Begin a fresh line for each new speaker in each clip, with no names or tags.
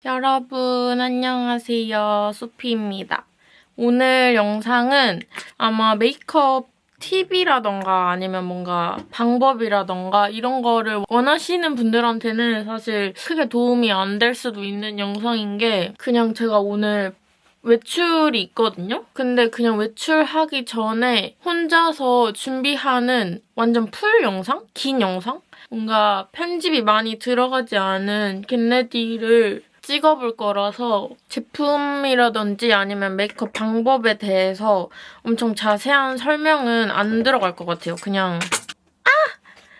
여러분 안녕하세요. 소피입니다. 오늘 영상은 아마 메이크업 팁이라던가 아니면 뭔가 방법이라던가 이런 거를 원하시는 분들한테는 사실 크게 도움이 안 될 수도 있는 영상인 게 그냥 제가 오늘 외출이 있거든요? 근데 그냥 외출하기 전에 혼자서 준비하는 완전 풀 영상? 긴 영상? 뭔가 편집이 많이 들어가지 않은 겟레디를 찍어볼 거라서 제품이라든지 아니면 메이크업 방법에 대해서 엄청 자세한 설명은 안 들어갈 것 같아요. 그냥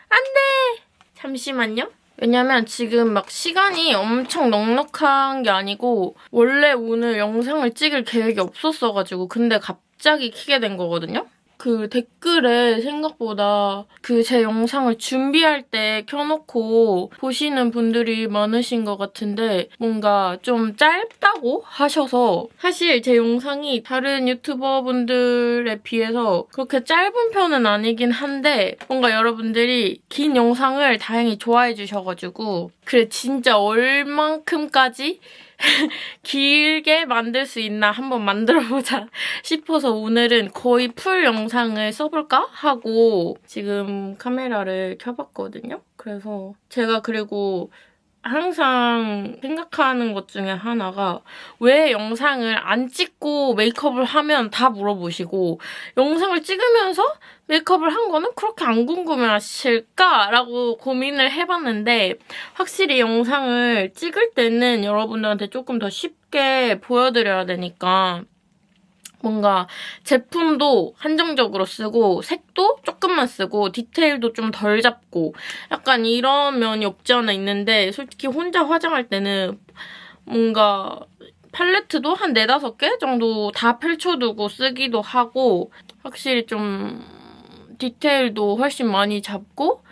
안 돼! 잠시만요. 왜냐면 지금 막 시간이 엄청 넉넉한 게 아니고 원래 오늘 영상을 찍을 계획이 없었어가지고 근데 갑자기 켜게 된 거거든요? 그 댓글에 생각보다 그 제 영상을 준비할 때 켜놓고 보시는 분들이 많으신 것 같은데 뭔가 좀 짧다고 하셔서 사실 제 영상이 다른 유튜버분들에 비해서 그렇게 짧은 편은 아니긴 한데 뭔가 여러분들이 긴 영상을 다행히 좋아해 주셔가지고 그래 진짜 얼만큼까지 길게 만들 수 있나 한번 만들어보자 싶어서 오늘은 거의 풀 영상을 써볼까 하고 지금 카메라를 켜봤거든요. 그래서 제가 그리고 항상 생각하는 것 중에 하나가 왜 영상을 안 찍고 메이크업을 하면 다 물어보시고 영상을 찍으면서 메이크업을 한 거는 그렇게 안 궁금해하실까라고 고민을 해봤는데 확실히 영상을 찍을 때는 여러분들한테 조금 더 쉽게 보여드려야 되니까 뭔가 제품도 한정적으로 쓰고 색도 조금만 쓰고 디테일도 좀 덜 잡고 약간 이런 면이 없지 않아 있는데 솔직히 혼자 화장할 때는 뭔가 팔레트도 한 4, 5개 정도 다 펼쳐두고 쓰기도 하고 확실히 좀 디테일도 훨씬 많이 잡고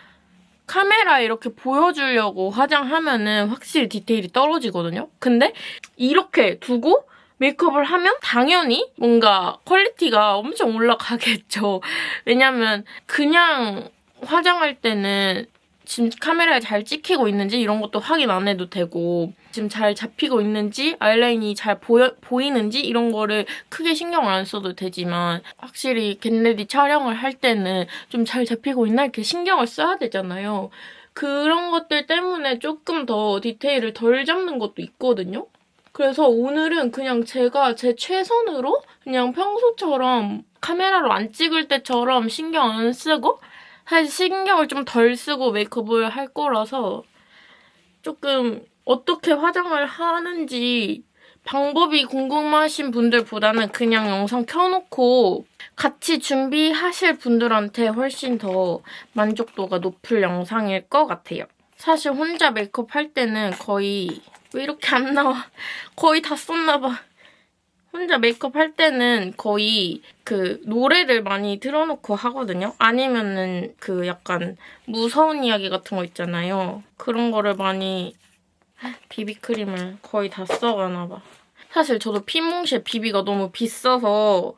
카메라에 이렇게 보여주려고 화장하면은 확실히 디테일이 떨어지거든요? 근데 이렇게 두고 메이크업을 하면 당연히 뭔가 퀄리티가 엄청 올라가겠죠. 왜냐면 그냥 화장할 때는 지금 카메라에 잘 찍히고 있는지 이런 것도 확인 안 해도 되고 지금 잘 잡히고 있는지 아이라인이 잘 보이는지 이런 거를 크게 신경을 안 써도 되지만 확실히 겟레디 촬영을 할 때는 좀 잘 잡히고 있나 이렇게 신경을 써야 되잖아요. 그런 것들 때문에 조금 더 디테일을 덜 잡는 것도 있거든요. 그래서 오늘은 그냥 제가 제 최선으로 그냥 평소처럼 카메라로 안 찍을 때처럼 신경 안 쓰고 사실 신경을 좀 덜 쓰고 메이크업을 할 거라서 조금 어떻게 화장을 하는지 방법이 궁금하신 분들보다는 그냥 영상 켜놓고 같이 준비하실 분들한테 훨씬 더 만족도가 높을 영상일 것 같아요. 사실 혼자 메이크업 할 때는 거의 왜 이렇게 안 나와? 거의 다 썼나 봐. 혼자 메이크업 할 때는 거의 그 노래를 많이 틀어놓고 하거든요. 아니면은 그 약간 무서운 이야기 같은 거 있잖아요. 그런 거를 많이 비비크림을 거의 다 써가나 봐. 사실 저도 피몽쉐 비비가 너무 비싸서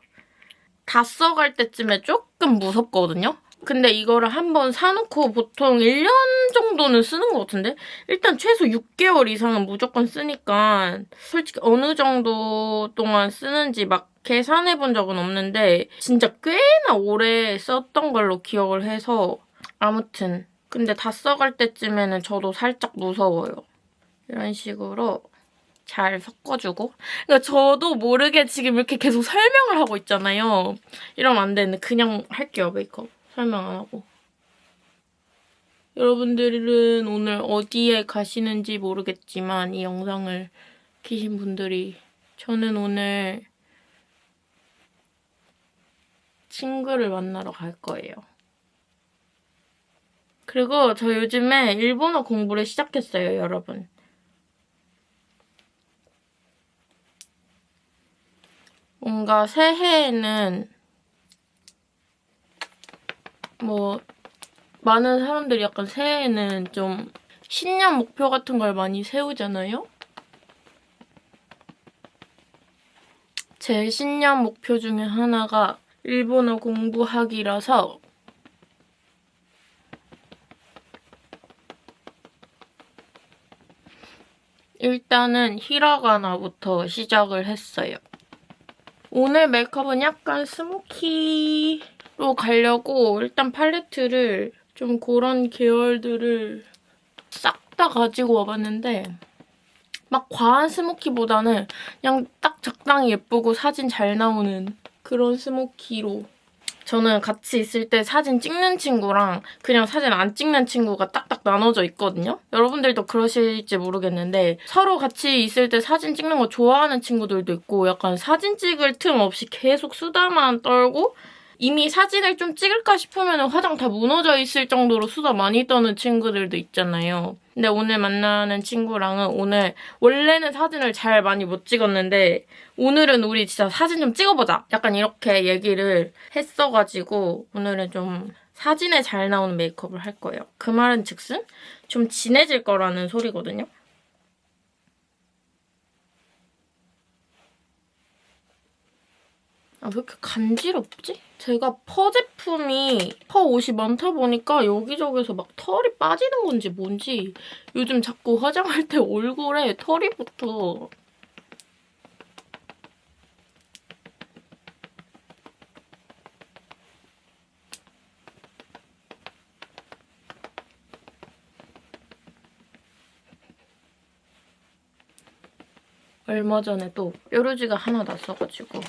다 써갈 때쯤에 조금 무섭거든요. 근데 이거를 한번 사놓고 보통 1년 정도는 쓰는 것 같은데? 일단 최소 6개월 이상은 무조건 쓰니까 솔직히 어느 정도 동안 쓰는지 막 계산해본 적은 없는데 진짜 꽤나 오래 썼던 걸로 기억을 해서 아무튼 근데 다 써갈 때쯤에는 저도 살짝 무서워요. 이런 식으로 잘 섞어주고 그러니까 저도 모르게 지금 이렇게 계속 설명을 하고 있잖아요. 이러면 안 되는데 그냥 할게요, 메이크업. 설명 안 하고. 여러분들은 오늘 어디에 가시는지 모르겠지만 이 영상을 키신 분들이 저는 오늘 친구를 만나러 갈 거예요. 그리고 저 요즘에 일본어 공부를 시작했어요, 여러분. 뭔가 새해에는 뭐 많은 사람들이 약간 새해에는 좀 신년 목표 같은 걸 많이 세우잖아요? 제 신년 목표 중에 하나가 일본어 공부하기라서 일단은 히라가나부터 시작을 했어요. 오늘 메이크업은 약간 스모키로 가려고 일단 팔레트를 좀 그런 계열들을 싹 다 가지고 와봤는데 막 과한 스모키보다는 그냥 딱 적당히 예쁘고 사진 잘 나오는 그런 스모키로. 저는 같이 있을 때 사진 찍는 친구랑 그냥 사진 안 찍는 친구가 딱딱 나눠져 있거든요? 여러분들도 그러실지 모르겠는데 서로 같이 있을 때 사진 찍는 거 좋아하는 친구들도 있고 약간 사진 찍을 틈 없이 계속 수다만 떨고 이미 사진을 좀 찍을까 싶으면 화장 다 무너져 있을 정도로 수다 많이 떠는 친구들도 있잖아요. 근데 오늘 만나는 친구랑은 오늘 원래는 사진을 잘 많이 못 찍었는데 오늘은 우리 진짜 사진 좀 찍어보자. 약간 이렇게 얘기를 했어가지고 오늘은 좀 사진에 잘 나오는 메이크업을 할 거예요. 그 말은 즉슨 좀 진해질 거라는 소리거든요. 아, 왜 이렇게 간지럽지? 제가 퍼 제품이 퍼 옷이 많다 보니까 여기저기서 막 털이 빠지는 건지 뭔지 요즘 자꾸 화장할 때 얼굴에 털이 붙어. 얼마 전에 또 뾰루지가 하나 났어가지고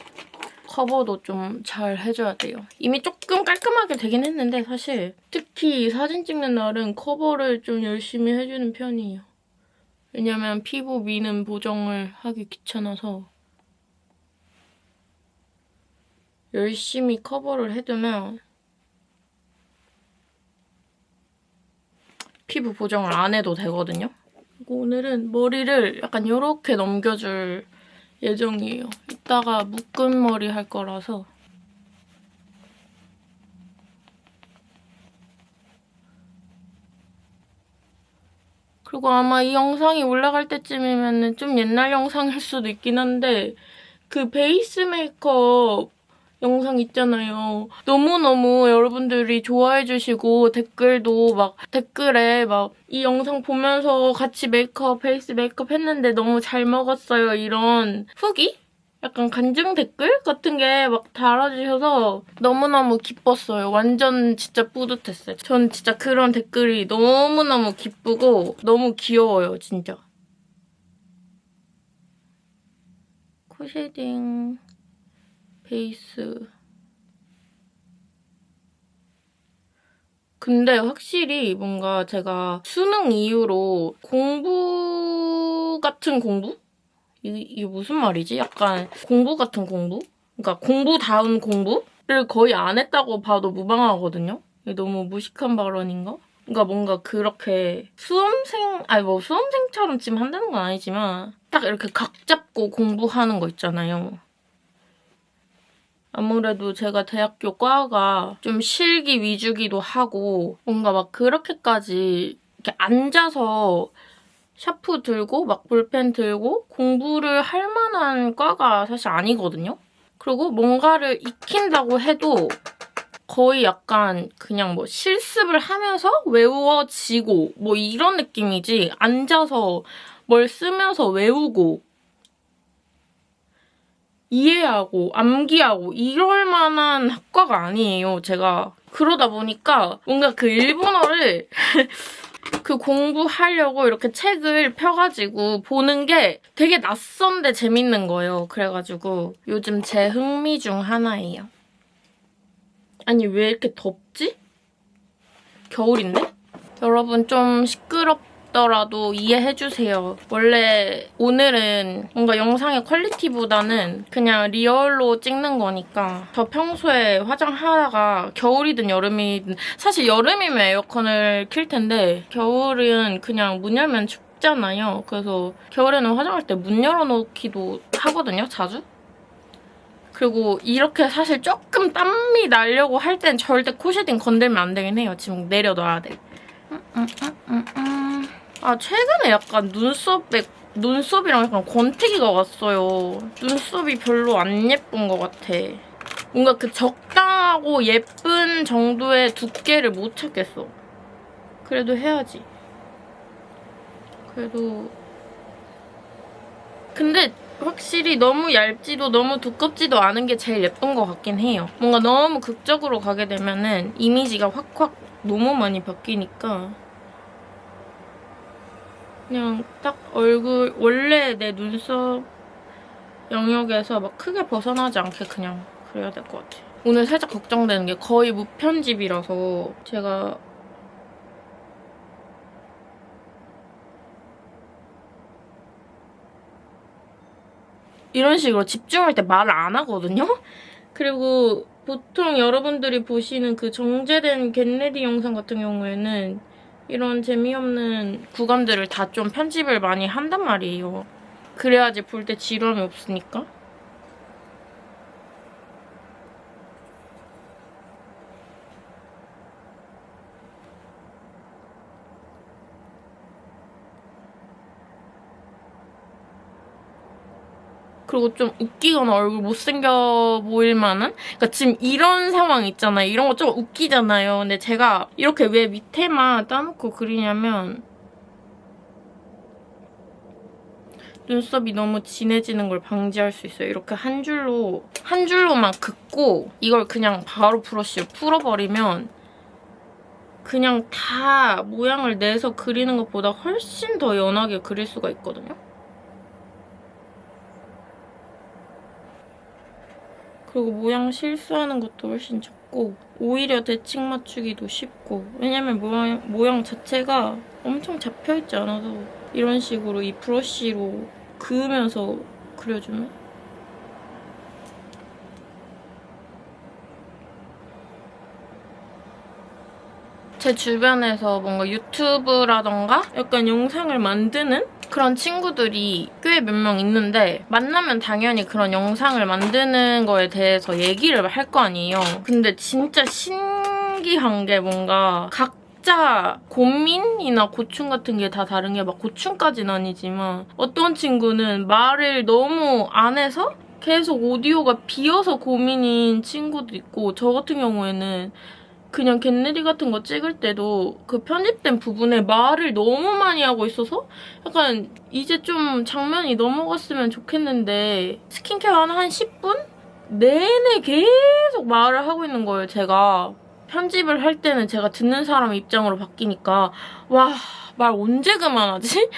커버도 좀 잘 해줘야 돼요. 이미 조금 깔끔하게 되긴 했는데 사실 특히 사진 찍는 날은 커버를 좀 열심히 해주는 편이에요. 왜냐면 피부 미는 보정을 하기 귀찮아서 열심히 커버를 해두면 피부 보정을 안 해도 되거든요. 그리고 오늘은 머리를 약간 이렇게 넘겨줄 예정이에요. 이따가 묶은 머리 할 거라서. 그리고 아마 이 영상이 올라갈 때쯤이면 좀 옛날 영상일 수도 있긴 한데 그 베이스 메이크업 영상 있잖아요. 너무너무 여러분들이 좋아해주시고 댓글도 막 댓글에 막 이 영상 보면서 같이 메이크업, 베이스 메이크업 했는데 너무 잘 먹었어요. 이런 후기? 약간 간증 댓글 같은 게 막 달아주셔서 너무너무 기뻤어요. 완전 진짜 뿌듯했어요. 전 진짜 그런 댓글이 너무너무 기쁘고 너무 귀여워요, 진짜. 코 쉐딩 베이스. 근데 확실히 뭔가 제가 수능 이후로 공부 같은 공부? 이게 무슨 말이지? 약간 공부 같은 공부? 그러니까 공부다운 공부를 거의 안 했다고 봐도 무방하거든요? 이게 너무 무식한 발언인가? 그러니까 뭔가 그렇게 수험생, 아니 뭐 수험생처럼 지금 한다는 건 아니지만 딱 이렇게 각 잡고 공부하는 거 있잖아요. 아무래도 제가 대학교 과가 좀 실기 위주기도 하고 뭔가 막 그렇게까지 이렇게 앉아서 샤프 들고 막 볼펜 들고 공부를 할 만한 과가 사실 아니거든요. 그리고 뭔가를 익힌다고 해도 거의 약간 그냥 뭐 실습을 하면서 외워지고 뭐 이런 느낌이지 앉아서 뭘 쓰면서 외우고 이해하고 암기하고 이럴 만한 학과가 아니에요, 제가. 그러다 보니까 뭔가 그 일본어를 그 공부하려고 이렇게 책을 펴가지고 보는 게 되게 낯선데 재밌는 거예요. 그래가지고 요즘 제 흥미 중 하나예요. 아니, 왜 이렇게 덥지? 겨울인데? 여러분 좀 시끄럽더라도 이해해주세요. 원래 오늘은 뭔가 영상의 퀄리티보다는 그냥 리얼로 찍는 거니까 저 평소에 화장하다가 겨울이든 여름이든 사실 여름이면 에어컨을 킬 텐데 겨울은 그냥 문 열면 춥잖아요. 그래서 겨울에는 화장할 때 문 열어놓기도 하거든요, 자주. 그리고 이렇게 사실 조금 땀이 나려고 할 땐 절대 코 쉐딩 건들면 안 되긴 해요. 지금 내려놔야 돼. 아, 최근에 약간 눈썹이랑 약간 권태기가 왔어요. 눈썹이 별로 안 예쁜 것 같아. 뭔가 그 적당하고 예쁜 정도의 두께를 못 찾겠어. 그래도 해야지. 그래도 근데 확실히 너무 얇지도 너무 두껍지도 않은 게 제일 예쁜 것 같긴 해요. 뭔가 너무 극적으로 가게 되면은 이미지가 확확 너무 많이 바뀌니까 그냥 딱 얼굴 원래 내 눈썹 영역에서 막 크게 벗어나지 않게 그냥 그래야 될 것 같아요. 오늘 살짝 걱정되는 게 거의 무편집이라서 제가 이런 식으로 집중할 때 말을 안 하거든요? 그리고 보통 여러분들이 보시는 그 정제된 겟레디 영상 같은 경우에는 이런 재미없는 구간들을 다 좀 편집을 많이 한단 말이에요. 그래야지 볼 때 지루함이 없으니까. 그리고 좀 웃기거나 얼굴 못생겨 보일 만한? 그러니까 지금 이런 상황 있잖아요. 이런 거 좀 웃기잖아요. 근데 제가 이렇게 왜 밑에만 따놓고 그리냐면 눈썹이 너무 진해지는 걸 방지할 수 있어요. 이렇게 한 줄로만 긋고 이걸 그냥 바로 브러쉬로 풀어버리면 그냥 다 모양을 내서 그리는 것보다 훨씬 더 연하게 그릴 수가 있거든요. 그리고 모양 실수하는 것도 훨씬 적고 오히려 대칭 맞추기도 쉽고 왜냐면 모양 자체가 엄청 잡혀있지 않아서 이런 식으로 이 브러쉬로 그으면서 그려주면 제 주변에서 뭔가 유튜브라던가 약간 영상을 만드는 그런 친구들이 꽤 몇 명 있는데 만나면 당연히 그런 영상을 만드는 거에 대해서 얘기를 할 거 아니에요. 근데 진짜 신기한 게 뭔가 각자 고민이나 고충 같은 게 다 다른 게 막 고충까지는 아니지만 어떤 친구는 말을 너무 안 해서 계속 오디오가 비어서 고민인 친구도 있고 저 같은 경우에는 그냥 겟레디 같은 거 찍을 때도 그 편집된 부분에 말을 너무 많이 하고 있어서 약간 이제 좀 장면이 넘어갔으면 좋겠는데 스킨케어 한 10분? 내내 계속 말을 하고 있는 거예요, 제가. 편집을 할 때는 제가 듣는 사람 입장으로 바뀌니까 와, 말 언제 그만하지?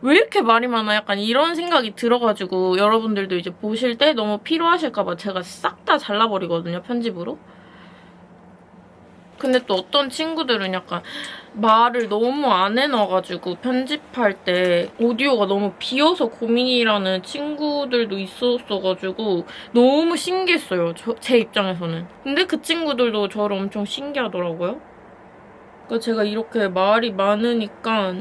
왜 이렇게 말이 많아? 약간 이런 생각이 들어가지고 여러분들도 이제 보실 때 너무 피로하실까 봐 제가 싹 다 잘라버리거든요, 편집으로. 근데 또 어떤 친구들은 약간 말을 너무 안 해놔가지고 편집할 때 오디오가 너무 비어서 고민이라는 친구들도 있었어가지고 너무 신기했어요, 제 입장에서는. 근데 그 친구들도 저를 엄청 신기하더라고요. 그러니까 제가 이렇게 말이 많으니까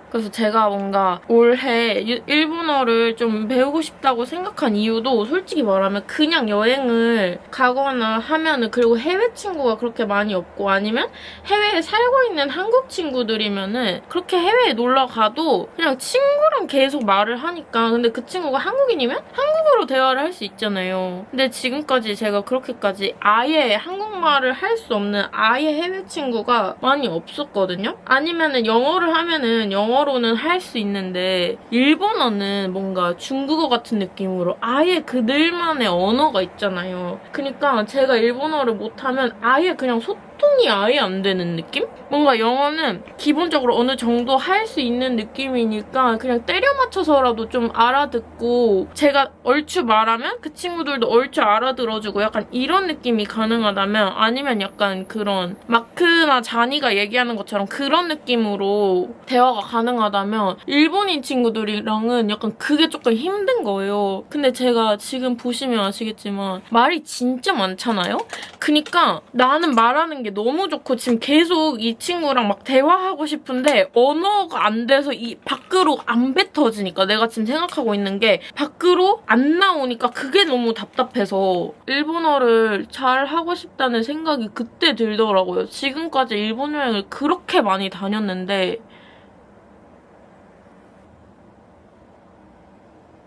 그래서 제가 뭔가 올해 일본어를 좀 배우고 싶다고 생각한 이유도 솔직히 말하면 그냥 여행을 가거나 하면은 그리고 해외 친구가 그렇게 많이 없고 아니면 해외에 살고 있는 한국 친구들이면은 그렇게 해외에 놀러 가도 그냥 친구랑 계속 말을 하니까 근데 그 친구가 한국인이면 한국어로 대화를 할 수 있잖아요. 근데 지금까지 제가 그렇게까지 아예 한국말을 할 수 없는 아예 해외 친구가 많이 없었거든요. 아니면은 영어를 하면은 영어로는 할 수 있는데 일본어는 뭔가 중국어 같은 느낌으로 아예 그들만의 언어가 있잖아요. 그러니까 제가 일본어를 못하면 아예 그냥 소통이 아예 안 되는 느낌? 뭔가 영어는 기본적으로 어느 정도 할 수 있는 느낌이니까 그냥 때려 맞춰서라도 좀 알아듣고 제가 얼추 말하면 그 친구들도 얼추 알아들어주고 약간 이런 느낌이 가능하다면 아니면 약간 그런 마크나 자니가 얘기하는 것처럼 그런 느낌으로 대화가 가능하다면 일본인 친구들이랑은 약간 그게 조금 힘든 거예요. 근데 제가 지금 보시면 아시겠지만 말이 진짜 많잖아요? 그니까 나는 말하는 게 너무 좋고 지금 계속 이 친구랑 막 대화하고 싶은데 언어가 안 돼서 이 밖으로 안 뱉어지니까 내가 지금 생각하고 있는 게 밖으로 안 나오니까 그게 너무 답답해서 일본어를 잘 하고 싶다는 생각이 그때 들더라고요. 지금까지 일본 여행을 그렇게 많이 다녔는데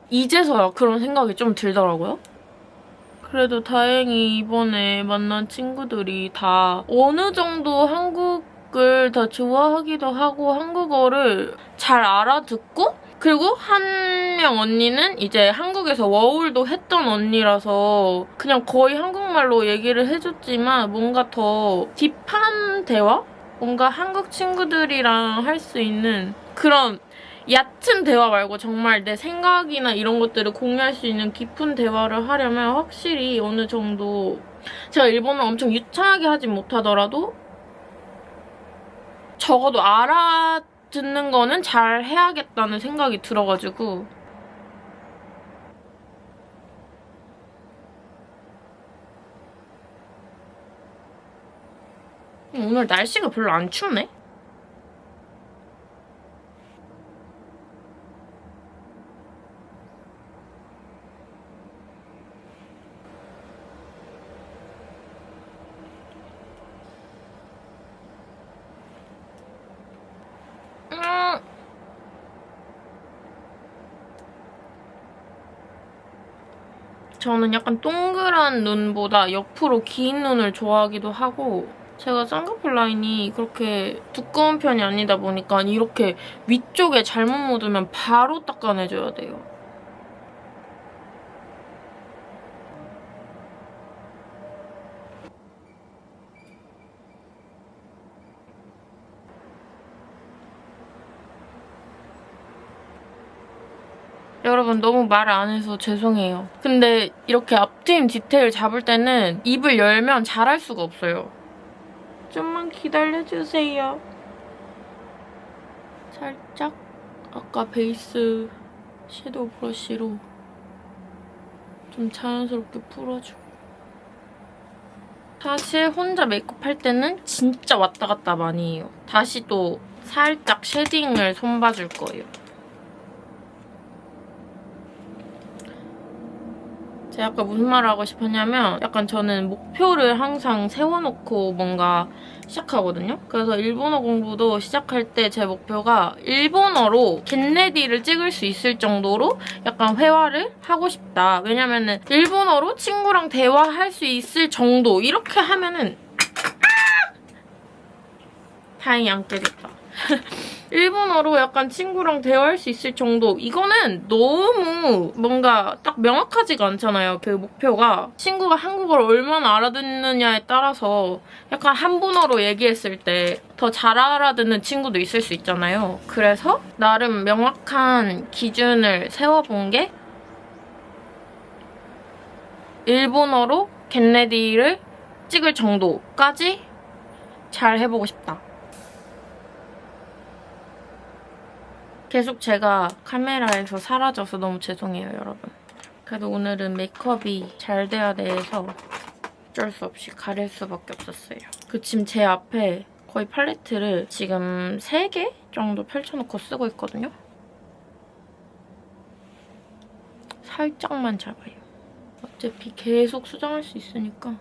이제서야 그런 생각이 좀 들더라고요. 그래도 다행히 이번에 만난 친구들이 다 어느 정도 한국을 다 좋아하기도 하고 한국어를 잘 알아듣고 그리고 한 명 언니는 이제 한국에서 워홀도 했던 언니라서 그냥 거의 한국말로 얘기를 해줬지만 뭔가 더 딥한 대화? 뭔가 한국 친구들이랑 할 수 있는 그런 얕은 대화 말고 정말 내 생각이나 이런 것들을 공유할 수 있는 깊은 대화를 하려면 확실히 어느 정도 제가 일본어 엄청 유창하게 하진 못하더라도 적어도 알아듣는 거는 잘 해야겠다는 생각이 들어가지고 오늘 날씨가 별로 안 춥네? 저는 약간 동그란 눈보다 옆으로 긴 눈을 좋아하기도 하고 제가 쌍꺼풀 라인이 그렇게 두꺼운 편이 아니다 보니까 이렇게 위쪽에 잘못 묻으면 바로 닦아내줘야 돼요. 여러분 너무 말을 안 해서 죄송해요. 근데 이렇게 앞트임 디테일 잡을 때는 입을 열면 잘할 수가 없어요. 좀만 기다려주세요. 살짝 아까 베이스 섀도우 브러쉬로 좀 자연스럽게 풀어주고 사실 혼자 메이크업 할 때는 진짜 왔다 갔다 많이 해요. 다시 또 살짝 쉐딩을 손봐줄 거예요. 제가 아까 무슨 말을 하고 싶었냐면 약간 저는 목표를 항상 세워놓고 뭔가 시작하거든요. 그래서 일본어 공부도 시작할 때 제 목표가 일본어로 겟레디를 찍을 수 있을 정도로 약간 회화를 하고 싶다. 왜냐면은 일본어로 친구랑 대화할 수 있을 정도 이렇게 하면은 다행히 안 깨졌다. 일본어로 약간 친구랑 대화할 수 있을 정도 이거는 너무 뭔가 딱 명확하지가 않잖아요. 그 목표가 친구가 한국어를 얼마나 알아듣느냐에 따라서 약간 한분어로 얘기했을 때 더 잘 알아듣는 친구도 있을 수 있잖아요. 그래서 나름 명확한 기준을 세워본 게 일본어로 겟레디를 찍을 정도까지 잘 해보고 싶다. 계속 제가 카메라에서 사라져서 너무 죄송해요, 여러분. 그래도 오늘은 메이크업이 잘 돼야 돼서 어쩔 수 없이 가릴 수밖에 없었어요. 그 지금 제 앞에 거의 팔레트를 지금 3개 정도 펼쳐놓고 쓰고 있거든요. 살짝만 잡아요. 어차피 계속 수정할 수 있으니까.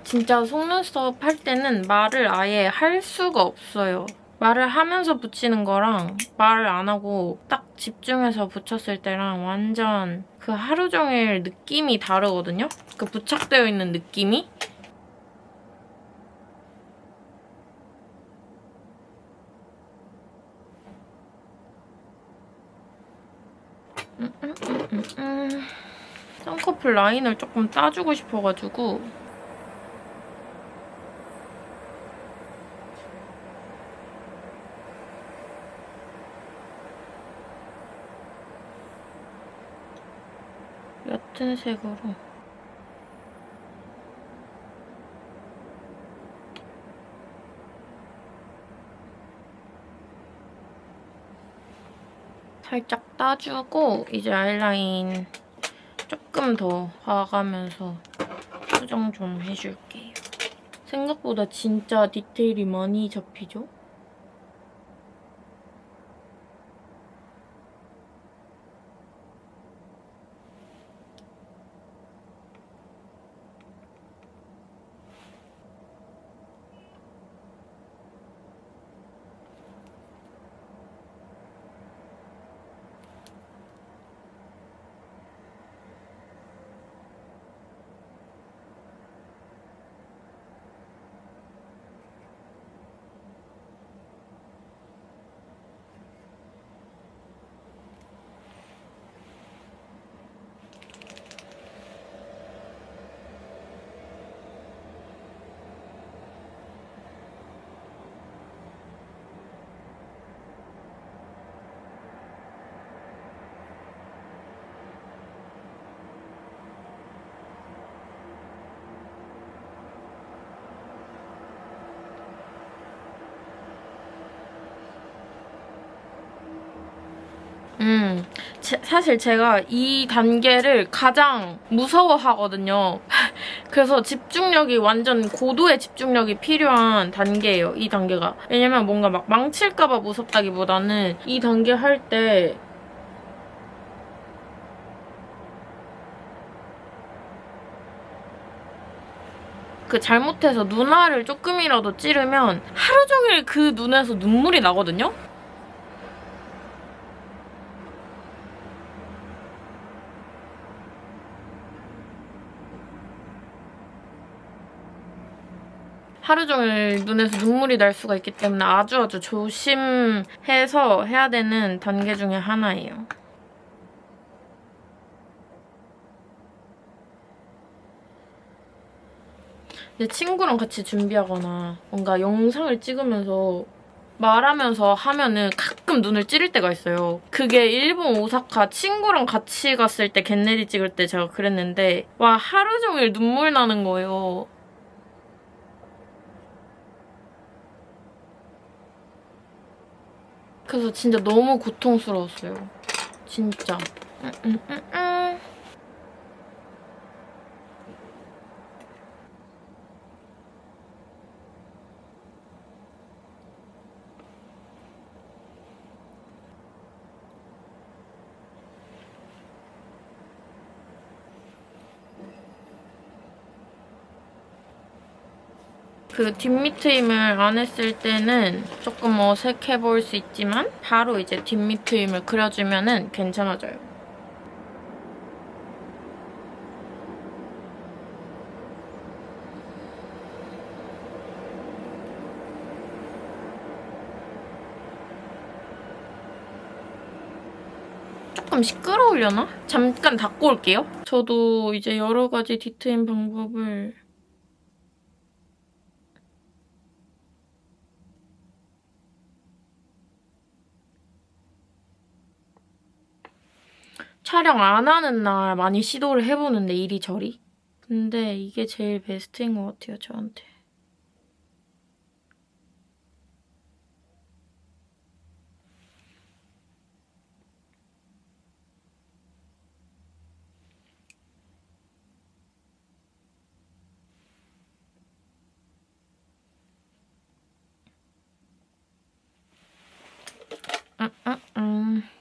진짜 속눈썹 할 때는 말을 아예 할 수가 없어요. 말을 하면서 붙이는 거랑 말을 안 하고 딱 집중해서 붙였을 때랑 완전 그 하루 종일 느낌이 다르거든요? 그 부착되어 있는 느낌이? 쌍꺼풀 라인을 조금 따주고 싶어가지고 옅은 색으로 살짝 따주고 이제 아이라인 조금 더 봐가면서 수정 좀 해줄게요. 생각보다 진짜 디테일이 많이 잡히죠? 사실 제가 이 단계를 가장 무서워하거든요. 그래서 집중력이 완전 고도의 집중력이 필요한 단계예요, 이 단계가. 왜냐면 뭔가 막 망칠까봐 무섭다기보다는 이 단계 할 때 그 잘못해서 눈알을 조금이라도 찌르면 하루 종일 그 눈에서 눈물이 나거든요? 하루 종일 눈에서 눈물이 날 수가 있기 때문에 아주 조심해서 해야 되는 단계 중에 하나예요. 내 친구랑 같이 준비하거나 뭔가 영상을 찍으면서 말하면서 하면은 가끔 눈을 찌를 때가 있어요. 그게 일본 오사카 친구랑 같이 갔을 때 겟레디 찍을 때 제가 그랬는데 와 하루 종일 눈물 나는 거예요. 그래서 진짜 너무 고통스러웠어요. 진짜. 그 뒷밑트임을 안 했을 때는 조금 어색해 보일 수 있지만 바로 이제 뒷밑트임을 그려주면은 괜찮아져요. 조금 시끄러우려나? 잠깐 닫고 올게요. 저도 이제 여러 가지 뒤트임 방법을 촬영 안 하는 날 많이 시도를 해보는데 이리저리. 근데 이게 제일 베스트인 것 같아요, 저한테.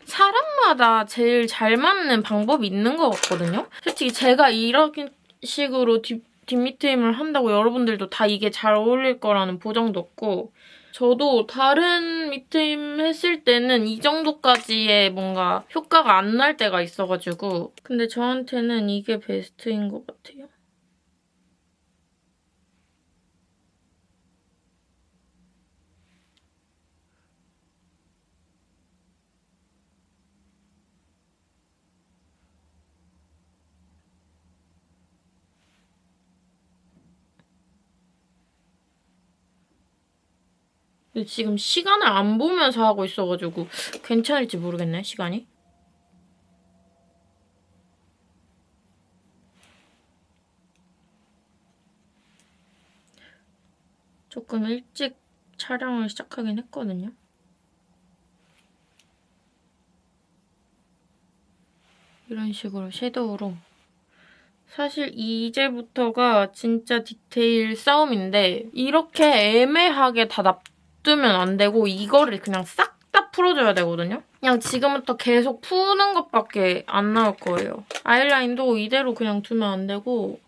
사람마다 제일 잘 맞는 방법이 있는 것 같거든요? 솔직히 제가 이런 식으로 뒷밑트임을 한다고 여러분들도 다 이게 잘 어울릴 거라는 보장도 없고 저도 다른 밑트임 했을 때는 이 정도까지의 뭔가 효과가 안 날 때가 있어가지고 근데 저한테는 이게 베스트인 것 같아요. 근데 지금 시간을 안 보면서 하고 있어가지고 괜찮을지 모르겠네, 시간이. 조금 일찍 촬영을 시작하긴 했거든요. 이런 식으로 섀도우로. 사실 이제부터가 진짜 디테일 싸움인데 이렇게 애매하게 다 놔두면 안 되고 이거를 그냥 싹 다 풀어줘야 되거든요? 그냥 지금부터 계속 푸는 것밖에 안 나올 거예요. 아이라인도 이대로 그냥 두면 안 되고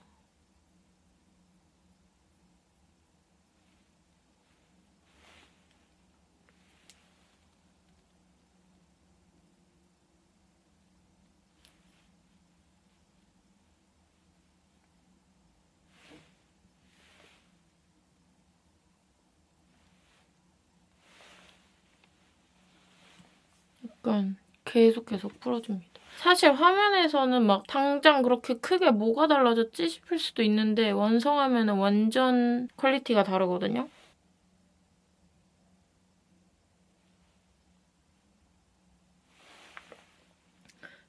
약간 계속 풀어줍니다. 사실 화면에서는 막 당장 그렇게 크게 뭐가 달라졌지 싶을 수도 있는데 완성하면 완전 퀄리티가 다르거든요.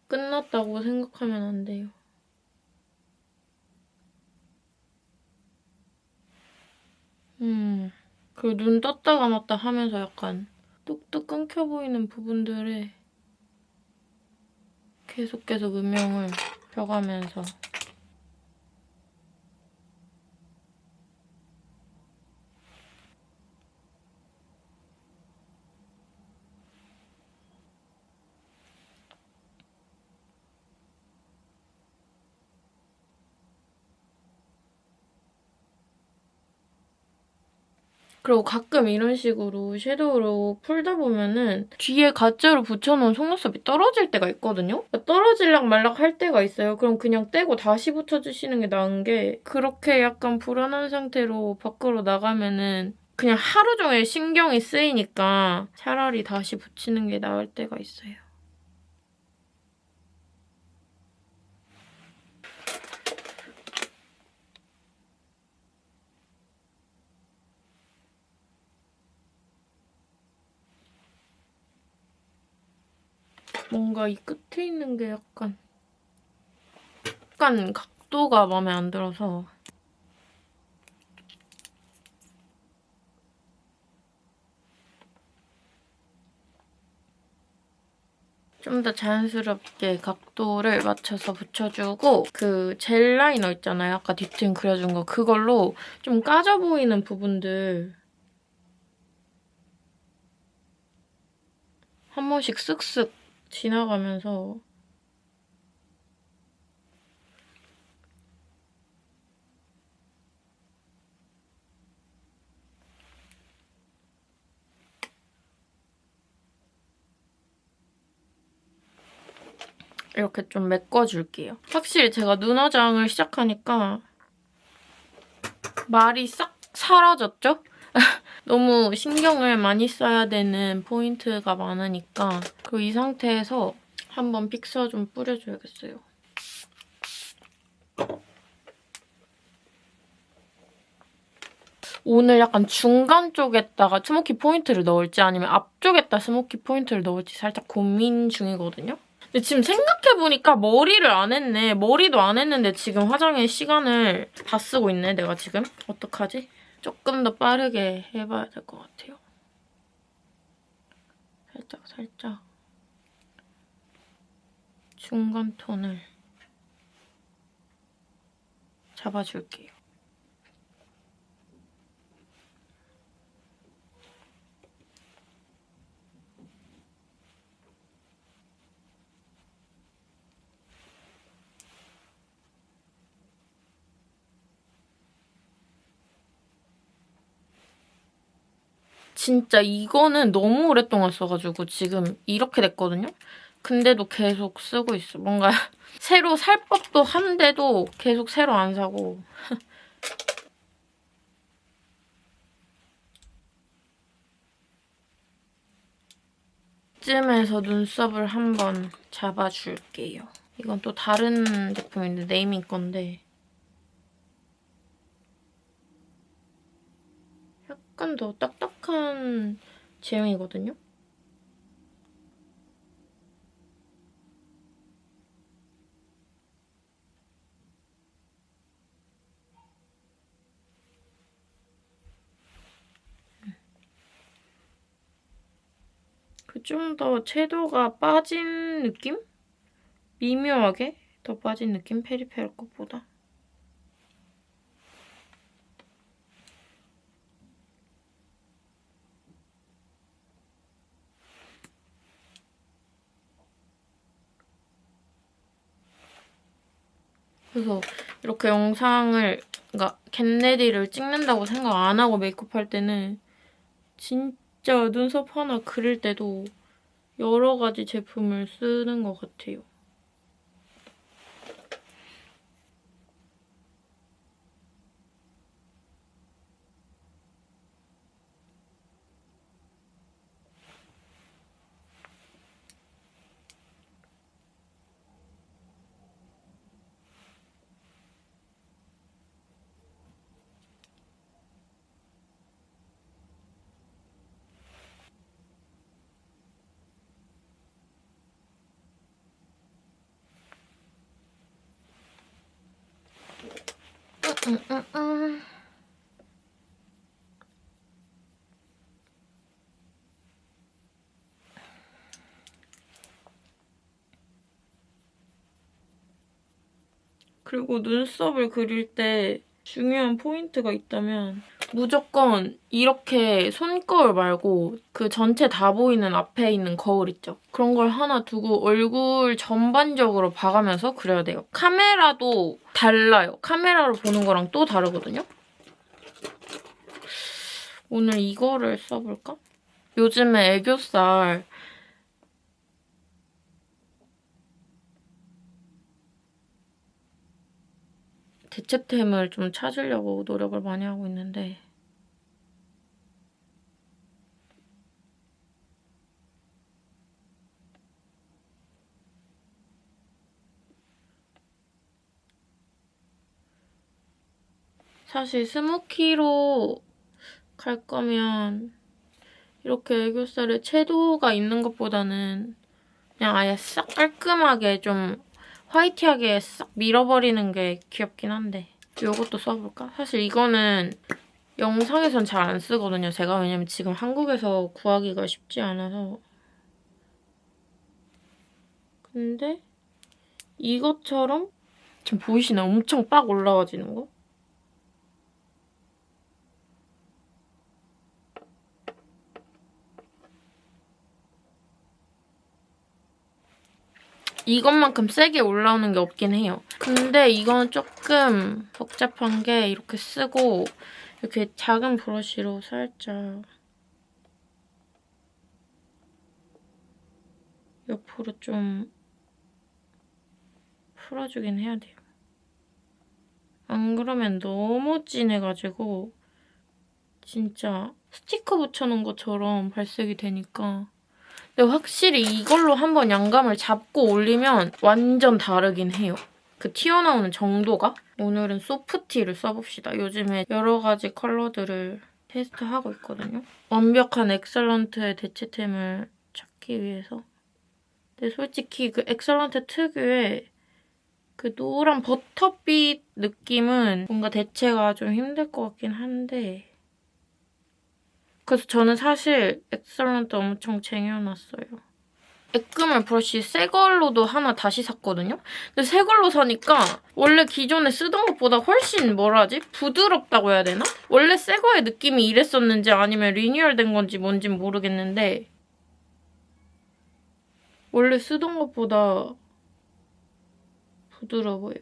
끝났다고 생각하면 안 돼요. 그 눈 떴다 감았다 하면서 약간 뚝뚝 끊겨 보이는 부분들에 계속 음영을 펴가면서 그리고 가끔 이런 식으로 섀도우로 풀다 보면은 뒤에 가짜로 붙여놓은 속눈썹이 떨어질 때가 있거든요? 떨어질락 말락 할 때가 있어요. 그럼 그냥 떼고 다시 붙여주시는 게 나은 게 그렇게 약간 불안한 상태로 밖으로 나가면은 그냥 하루 종일 신경이 쓰이니까 차라리 다시 붙이는 게 나을 때가 있어요. 뭔가 이 끝에 있는 게 약간 각도가 마음에 안 들어서 좀 더 자연스럽게 각도를 맞춰서 붙여주고 그 젤 라이너 있잖아요. 아까 뒤트임 그려준 거. 그걸로 좀 까져 보이는 부분들 한 번씩 쓱쓱 지나가면서 이렇게 좀 메꿔줄게요. 확실히 제가 눈화장을 시작하니까 말이 싹 사라졌죠? 너무 신경을 많이 써야 되는 포인트가 많으니까 그리고 이 상태에서 한번 픽서 좀 뿌려줘야겠어요. 오늘 약간 중간 쪽에다가 스모키 포인트를 넣을지 아니면 앞쪽에다 스모키 포인트를 넣을지 살짝 고민 중이거든요? 근데 지금 생각해보니까 머리를 안 했네. 머리도 안 했는데 지금 화장에 시간을 다 쓰고 있네, 내가 지금. 어떡하지? 조금 더 빠르게 해봐야 될 것 같아요. 살짝 중간 톤을 잡아줄게요. 진짜 이거는 너무 오랫동안 써가지고 지금 이렇게 됐거든요? 근데도 계속 쓰고 있어. 뭔가 새로 살 법도 한데도 계속 새로 안 사고. 이쯤에서 눈썹을 한번 잡아줄게요. 이건 또 다른 제품인데 네이밍 건데 약간 더 딱딱한 제형이거든요? 그 좀 더 채도가 빠진 느낌? 미묘하게 더 빠진 느낌? 페리페럴 것보다. 그래서 이렇게 영상을, 그러니까 겟레디를 찍는다고 생각 안 하고 메이크업 할 때는 진짜 눈썹 하나 그릴 때도 여러 가지 제품을 쓰는 것 같아요. 그리고 눈썹을 그릴 때 중요한 포인트가 있다면 무조건 이렇게 손거울 말고 그 전체 다 보이는 앞에 있는 거울 있죠? 그런 걸 하나 두고 얼굴 전반적으로 봐가면서 그려야 돼요. 카메라도 달라요. 카메라로 보는 거랑 또 다르거든요? 오늘 이거를 써볼까? 요즘에 애교살 대체템을 좀 찾으려고 노력을 많이 하고 있는데 사실 스모키로 갈 거면 이렇게 애교살에 채도가 있는 것보다는 그냥 아예 싹 깔끔하게 좀 화이티하게 싹 밀어버리는 게 귀엽긴 한데 이것도 써볼까? 사실 이거는 영상에선 잘 안 쓰거든요, 제가. 왜냐면 지금 한국에서 구하기가 쉽지 않아서. 근데 이것처럼 지금 보이시나요? 엄청 빡 올라와지는 거? 이것만큼 세게 올라오는 게 없긴 해요. 근데 이건 조금 복잡한 게 이렇게 쓰고 이렇게 작은 브러쉬로 살짝 옆으로 좀 풀어주긴 해야 돼요. 안 그러면 너무 진해가지고 진짜 스티커 붙여놓은 것처럼 발색이 되니까. 근데 확실히 이걸로 한번 양감을 잡고 올리면 완전 다르긴 해요. 그 튀어나오는 정도가. 오늘은 소프티를 써봅시다. 요즘에 여러 가지 컬러들을 테스트하고 있거든요. 완벽한 엑설런트의 대체템을 찾기 위해서. 근데 솔직히 그 엑설런트 특유의 그 노란 버터빛 느낌은 뭔가 대체가 좀 힘들 것 같긴 한데 그래서 저는 사실 엑설런트 엄청 쟁여놨어요. 애끄물 브러쉬 새 걸로도 하나 다시 샀거든요? 근데 새 걸로 사니까 원래 기존에 쓰던 것보다 훨씬 뭐라 하지? 부드럽다고 해야 되나? 원래 새 거의 느낌이 이랬었는지 아니면 리뉴얼된 건지 뭔진 모르겠는데 원래 쓰던 것보다 부드러워요.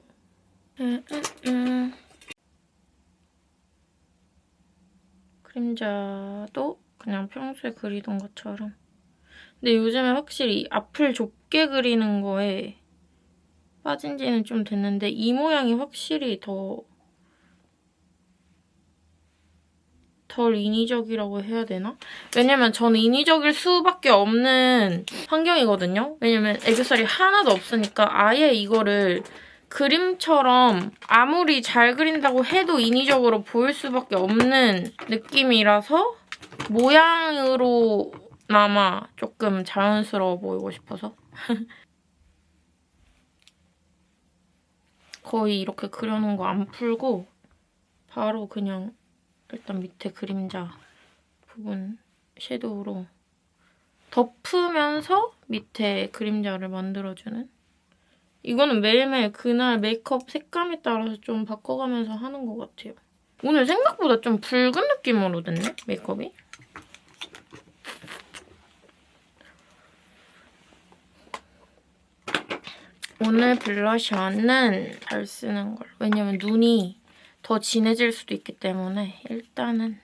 그림자도 그냥 평소에 그리던 것처럼. 근데 요즘에 확실히 앞을 좁게 그리는 거에 빠진 지는 좀 됐는데 이 모양이 확실히 덜 인위적이라고 해야 되나? 왜냐면 저는 인위적일 수밖에 없는 환경이거든요? 왜냐면 애교살이 하나도 없으니까 아예 이거를 그림처럼 아무리 잘 그린다고 해도 인위적으로 보일 수밖에 없는 느낌이라서 모양으로나마 조금 자연스러워 보이고 싶어서 거의 이렇게 그려놓은 거 안 풀고 바로 그냥 일단 밑에 그림자 부분 섀도우로 덮으면서 밑에 그림자를 만들어주는 이거는 매일매일 그날 메이크업 색감에 따라서 좀 바꿔가면서 하는 것 같아요. 오늘 생각보다 좀 붉은 느낌으로 됐네, 메이크업이. 오늘 블러셔는 잘 쓰는 걸. 왜냐면 눈이 더 진해질 수도 있기 때문에 일단은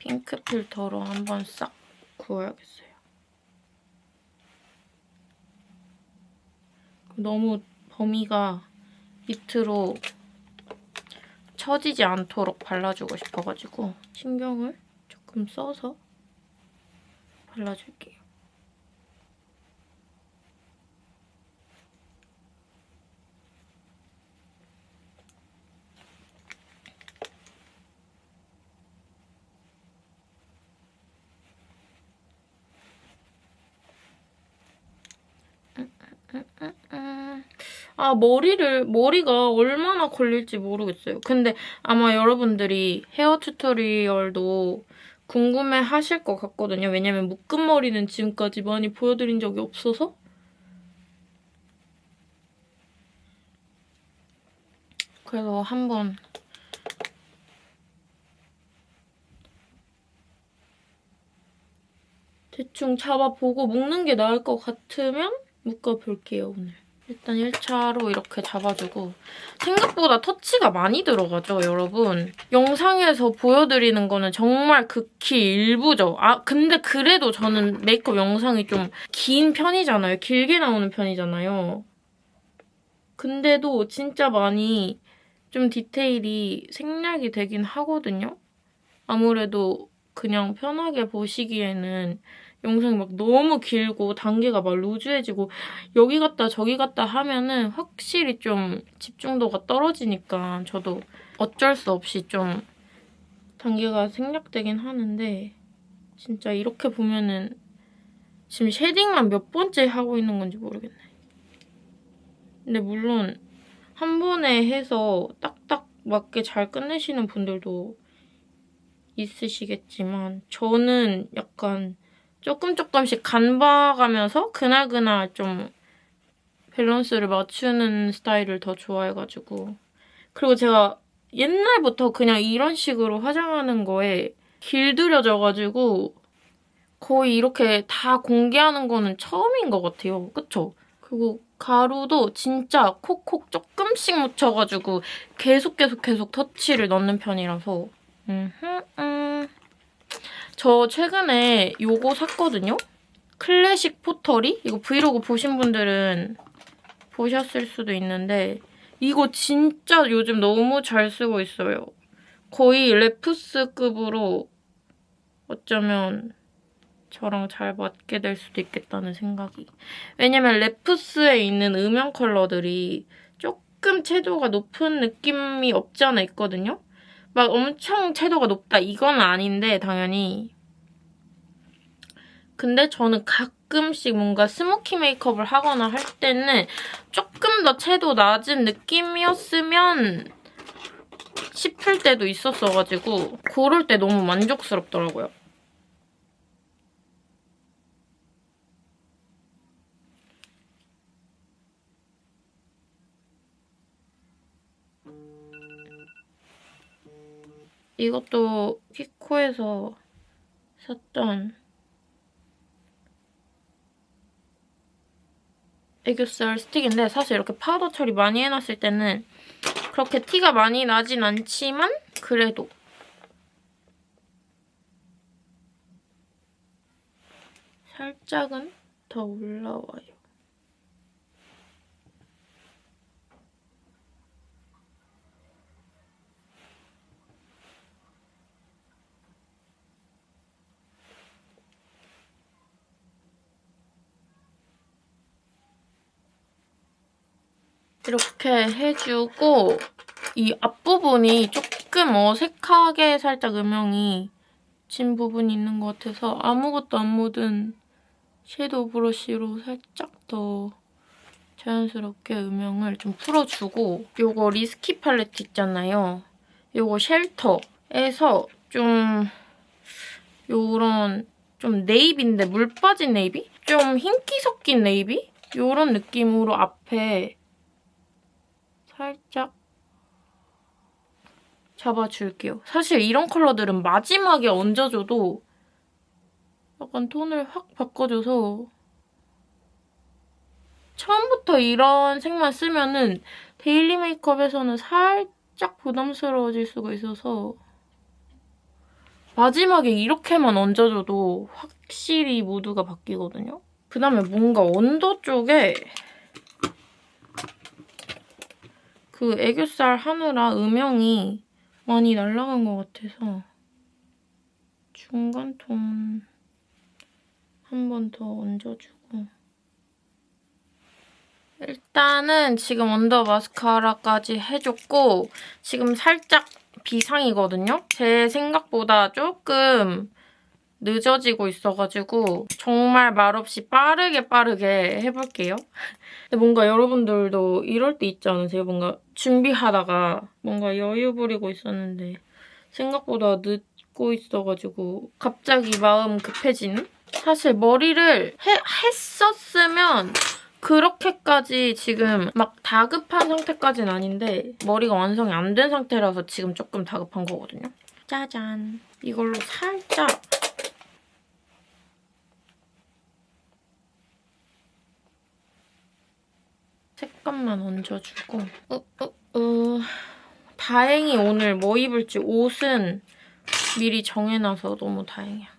핑크 필터로 한번 싹 구워야겠어요. 너무 범위가 밑으로 처지지 않도록 발라주고 싶어가지고 신경을 조금 써서 발라줄게요. 아, 머리가 얼마나 걸릴지 모르겠어요. 근데 아마 여러분들이 헤어 튜토리얼도 궁금해 하실 것 같거든요. 왜냐면 묶은 머리는 지금까지 많이 보여드린 적이 없어서. 그래서 한번 대충 잡아보고 묶는 게 나을 것 같으면 묶어볼게요, 오늘. 일단 1차로 이렇게 잡아주고 생각보다 터치가 많이 들어가죠, 여러분. 영상에서 보여드리는 거는 정말 극히 일부죠. 근데 그래도 저는 메이크업 영상이 좀 긴 편이잖아요. 길게 나오는 편이잖아요. 근데도 진짜 많이 좀 디테일이 생략이 되긴 하거든요. 아무래도 그냥 편하게 보시기에는 영상이 막 너무 길고 단계가 막 루즈해지고 여기 갔다 저기 갔다 하면은 확실히 좀 집중도가 떨어지니까 저도 어쩔 수 없이 좀 단계가 생략되긴 하는데 진짜 이렇게 보면은 지금 쉐딩만 몇 번째 하고 있는 건지 모르겠네. 근데 물론 한 번에 해서 딱딱 맞게 잘 끝내시는 분들도 있으시겠지만 저는 약간 조금씩 간봐가면서 그날그날 좀 밸런스를 맞추는 스타일을 더 좋아해가지고 그리고 제가 옛날부터 그냥 이런 식으로 화장하는 거에 길들여져가지고 거의 이렇게 다 공개하는 거는 처음인 것 같아요. 그쵸? 그리고 가루도 진짜 콕콕 조금씩 묻혀가지고 계속 터치를 넣는 편이라서 저 최근에 요거 샀거든요? 클래식 포터리? 이거 브이로그 보신 분들은 보셨을 수도 있는데 이거 진짜 요즘 너무 잘 쓰고 있어요. 거의 레푸스급으로 어쩌면 저랑 잘 맞게 될 수도 있겠다는 생각이. 왜냐면 레푸스에 있는 음영 컬러들이 조금 채도가 높은 느낌이 없지 않아 있거든요? 막 엄청 채도가 높다 이건 아닌데 당연히. 근데 저는 가끔씩 뭔가 스모키 메이크업을 하거나 할 때는 조금 더 채도 낮은 느낌이었으면 싶을 때도 있었어가지고 그럴 때 너무 만족스럽더라고요. 이것도 키코에서 샀던 애교살 스틱인데 사실 이렇게 파우더 처리 많이 해놨을 때는 그렇게 티가 많이 나진 않지만 그래도 살짝은 더 올라와요. 이렇게 해주고 이 앞부분이 조금 어색하게 살짝 음영이 진 부분이 있는 것 같아서 아무것도 안 묻은 섀도우 브러쉬로 살짝 더 자연스럽게 음영을 좀 풀어주고 요거 리스키 팔레트 있잖아요. 요거 쉘터에서 좀 요런 좀 네이비인데 물 빠진 네이비? 좀 흰기 섞인 네이비? 요런 느낌으로 앞에 살짝 잡아줄게요. 사실 이런 컬러들은 마지막에 얹어줘도 약간 톤을 확 바꿔줘서 처음부터 이런 색만 쓰면은 데일리 메이크업에서는 살짝 부담스러워질 수가 있어서 마지막에 이렇게만 얹어줘도 확실히 무드가 바뀌거든요. 그다음에 뭔가 언더 쪽에 그 애교살 하느라 음영이 많이 날아간 것 같아서 중간 톤 한 번 더 얹어주고 일단은 지금 언더 마스카라까지 해줬고 지금 살짝 비상이거든요? 제 생각보다 조금 늦어지고 있어가지고 정말 말없이 빠르게 해볼게요. 근데 뭔가 여러분들도 이럴 때 있지 않으세요? 뭔가 준비하다가 뭔가 여유 부리고 있었는데 생각보다 늦고 있어가지고 갑자기 마음 급해지는? 사실 머리를 했었으면 그렇게까지 지금 막 다급한 상태까지는 아닌데 머리가 완성이 안 된 상태라서 지금 조금 다급한 거거든요. 짜잔. 이걸로 살짝 색감만 얹어주고 다행히 오늘 뭐 입을지 옷은 미리 정해놔서 너무 다행이야.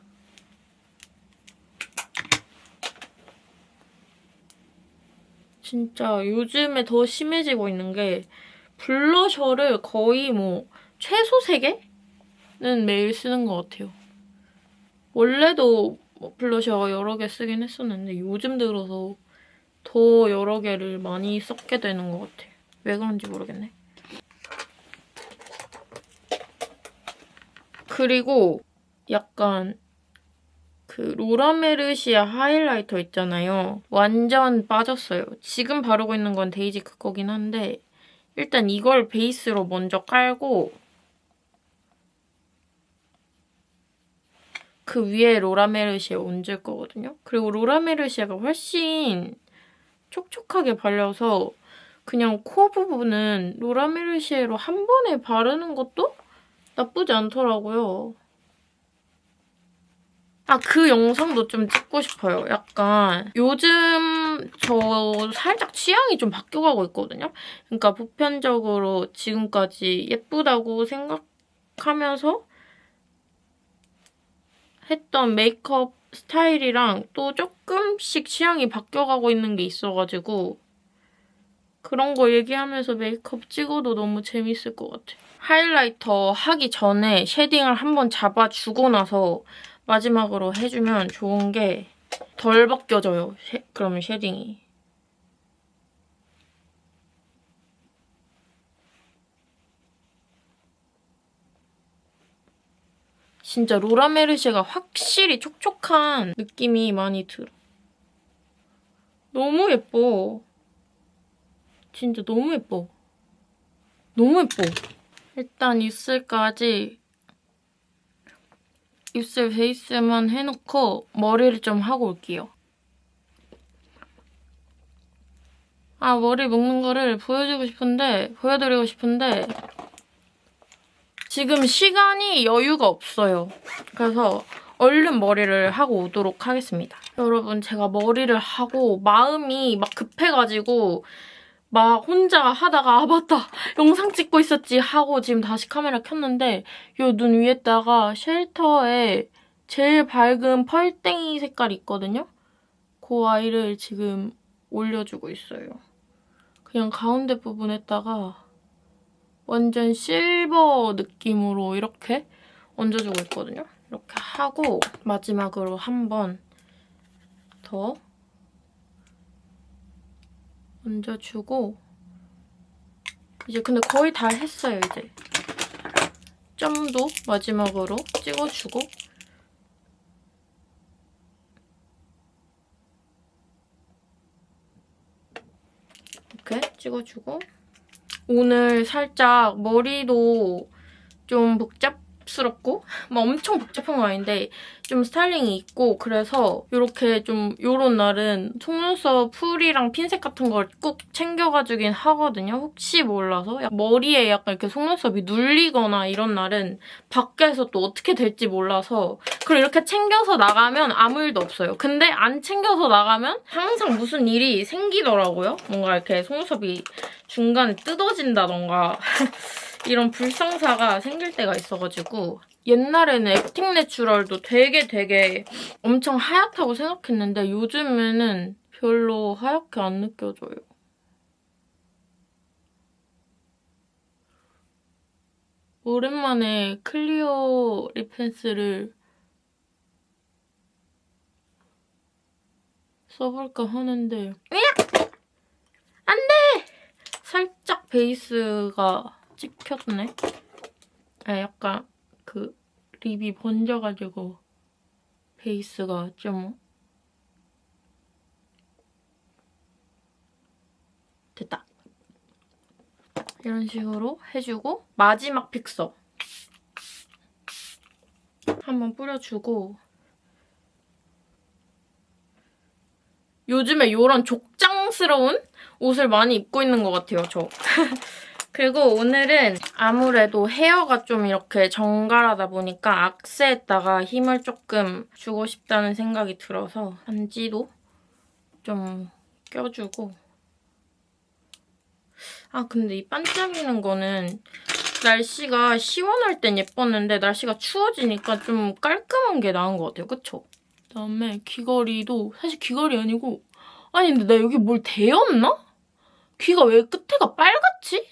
진짜 요즘에 더 심해지고 있는 게 블러셔를 거의 뭐 최소 3개는 매일 쓰는 것 같아요. 원래도 블러셔 여러 개 쓰긴 했었는데 요즘 들어서 더 여러 개를 많이 썼게 되는 것 같아요. 왜 그런지 모르겠네. 그리고 약간 그 로라메르시아 하이라이터 있잖아요. 완전 빠졌어요. 지금 바르고 있는 건 데이지크 거긴 한데 일단 이걸 베이스로 먼저 깔고 그 위에 로라메르시아 얹을 거거든요. 그리고 로라메르시아가 훨씬 촉촉하게 발려서 그냥 코 부분은 로라메르시에로 한 번에 바르는 것도 나쁘지 않더라고요. 아, 그 영상도 좀 찍고 싶어요. 약간 요즘 저 살짝 취향이 좀 바뀌어가고 있거든요. 그러니까 보편적으로 지금까지 예쁘다고 생각하면서 했던 메이크업 스타일이랑 또 조금씩 취향이 바뀌어가고 있는 게 있어가지고 그런 거 얘기하면서 메이크업 찍어도 너무 재밌을 것 같아요. 하이라이터 하기 전에 쉐딩을 한번 잡아주고 나서 마지막으로 해주면 좋은 게 덜 벗겨져요. 그러면 쉐딩이. 진짜 로라메르시가 확실히 촉촉한 느낌이 많이 들어. 너무 예뻐. 진짜 너무 예뻐. 너무 예뻐. 일단 입술까지 입술 베이스만 해놓고 머리를 좀 하고 올게요. 아, 머리 묶는 거를 보여드리고 싶은데 지금 시간이 여유가 없어요. 그래서 얼른 머리를 하고 오도록 하겠습니다. 여러분, 제가 머리를 하고 마음이 막 급해가지고 막 혼자 하다가 아 맞다 영상 찍고 있었지 하고 지금 다시 카메라 켰는데 요 눈 위에다가 쉘터에 제일 밝은 펄땡이 색깔이 있거든요. 그 아이를 지금 올려주고 있어요. 그냥 가운데 부분에다가 완전 실버 느낌으로 이렇게 얹어주고 있거든요. 이렇게 하고 마지막으로 한 번 더 얹어주고 이제 근데 거의 다 했어요, 이제. 점도 마지막으로 찍어주고 이렇게 찍어주고 오늘 살짝 머리도 좀 복잡스럽고 막 엄청 복잡한 건 아닌데 좀 스타일링이 있고 그래서 이렇게 좀 요런 날은 속눈썹 풀이랑 핀셋 같은 걸 꼭 챙겨가주긴 하거든요. 혹시 몰라서 머리에 약간 이렇게 속눈썹이 눌리거나 이런 날은 밖에서 또 어떻게 될지 몰라서 그리고 이렇게 챙겨서 나가면 아무 일도 없어요. 근데 안 챙겨서 나가면 항상 무슨 일이 생기더라고요. 뭔가 이렇게 속눈썹이 중간에 뜯어진다던가 이런 불상사가 생길 때가 있어가지고 옛날에는 액팅 내추럴도 되게 엄청 하얗다고 생각했는데 요즘에는 별로 하얗게 안 느껴져요. 오랜만에 클리오 립 펜슬을 써볼까 하는데 안 돼! 살짝 베이스가 찍혔네. 아, 약간 그 립이 번져가지고 베이스가 좀 됐다. 이런 식으로 해주고 마지막 픽서 한번 뿌려주고 요즘에 이런 족장스러운 옷을 많이 입고 있는 것 같아요, 저. 그리고 오늘은 아무래도 헤어가 좀 이렇게 정갈하다 보니까 악세에다가 힘을 조금 주고 싶다는 생각이 들어서 반지도 좀 껴주고. 아, 근데 이 반짝이는 거는 날씨가 시원할 땐 예뻤는데 날씨가 추워지니까 좀 깔끔한 게 나은 것 같아요. 그쵸? 그다음에 귀걸이도 사실 귀걸이 아니고 아니 근데 나 여기 뭘 대었나? 귀가 왜 끝에가 빨갛지?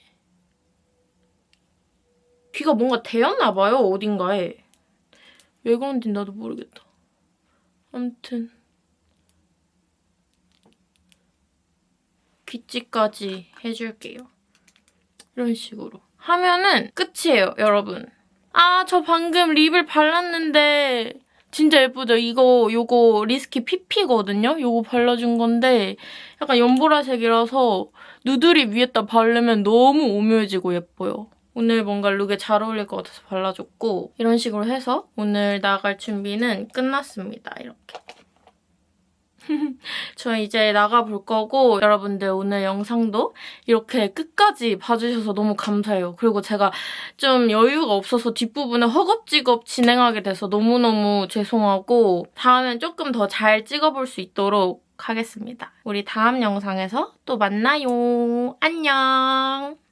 귀가 뭔가 대었나 봐요, 어딘가에. 왜 그런지 나도 모르겠다. 아무튼 귀찌까지 해줄게요. 이런 식으로. 하면은 끝이에요, 여러분. 아, 저 방금 립을 발랐는데 진짜 예쁘죠? 요거 리스키 PP거든요? 요거 발라준 건데 약간 연보라색이라서 누드립 위에다 바르면 너무 오묘해지고 예뻐요. 오늘 뭔가 룩에 잘 어울릴 것 같아서 발라줬고 이런 식으로 해서 오늘 나갈 준비는 끝났습니다. 이렇게. 저 이제 나가볼 거고 여러분들 오늘 영상도 이렇게 끝까지 봐주셔서 너무 감사해요. 그리고 제가 좀 여유가 없어서 뒷부분에 허겁지겁 진행하게 돼서 너무너무 죄송하고 다음엔 조금 더 잘 찍어볼 수 있도록 하겠습니다. 우리 다음 영상에서 또 만나요. 안녕.